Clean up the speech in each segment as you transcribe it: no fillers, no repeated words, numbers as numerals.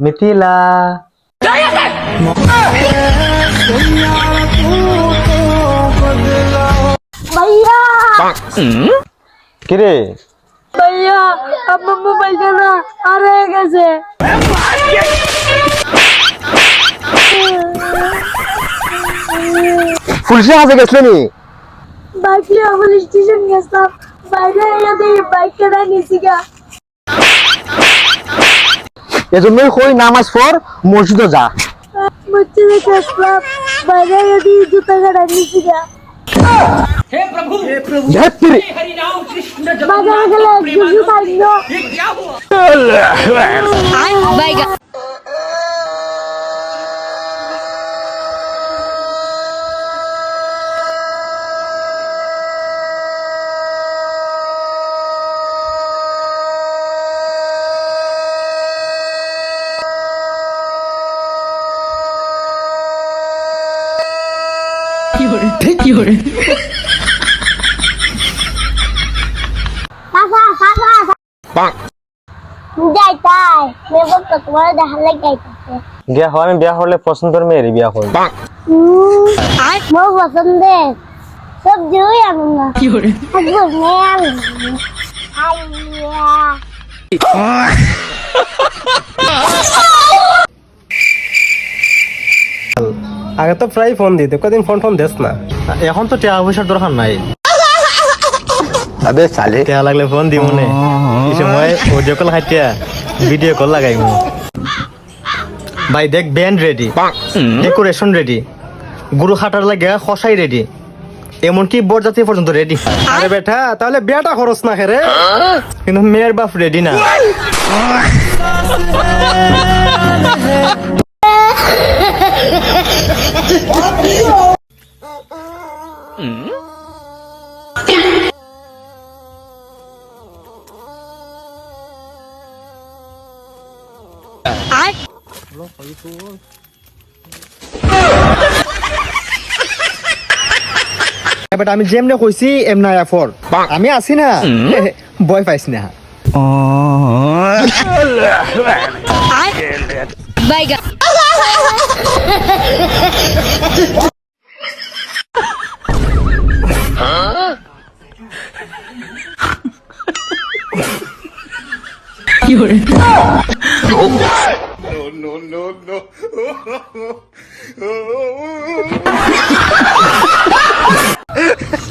মিথিলা ভাইয়া কিরে ভাইয়া আমার মোবাইলটা না হারিয়ে গেছে। পুলিশের কাছে গেছিলি নি? বাইক নিয়ে পুলিশ স্টেশন গেছিলাম, বাইরে এসে বাইকটা নিয়েছি গা। এজন্যই কই নামাজ পড়, মসজিদে যা। মসজিদে গেছিলাম, বাইরে এসে জুতা কাটা নিয়েছি গা। हे प्रभु ধ্যাৎ তেরি। हरि राम कृष्ण বাজারে গেলে জুজু খাইলো। ये क्या हुआ যাইতাই মেবো তো তোমার দেখালে যাইতাছে। বিয়া হয়, আমি বিয়া হলে পছন্দের মেয়ের বিয়া করব। মোর পছন্দে সব জুই আমি না থাকবো মেল আগে তো প্রায় ফোন দিতে, কদিন ফোন ফোন দেস না। এখন তো টাকা পয়সার দরকার নাই। আবে সালে টেয়া লাগলে ফোন দিব নে, এই সময় অডিও কল হাইটিয়া ভিডিও কল লাগাই মু। ভাই দেখ, ব্যান্ড রেডি, ডেকোরেশন রেডি, গুরু খাটার লাগে খসাই রেডি, এমনকি বরযাত্রী পর্যন্ত রেডি। আরে বেটা, তাহলে বিয়াটা খরচ না খেরে, কিন্তু মেয়ের বাপ রেডি না। এবার আমি যেমনে কইছি এমনা এফর আমি আছি না, বয় পাইছি না।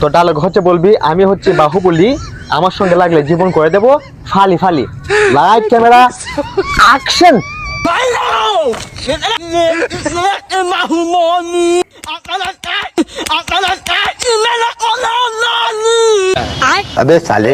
তো ডায়লগ হচ্ছে বলবি, আমি হচ্ছে বাহুবলী, আমার সঙ্গে লাগলে জীবন করে দেব ফালি ফালি। Light camera action. আবে সালে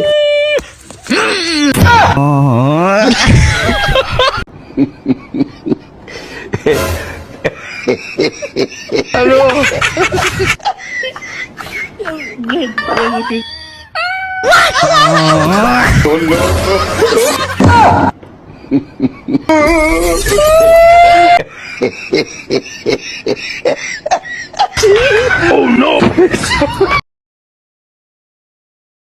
Oh no!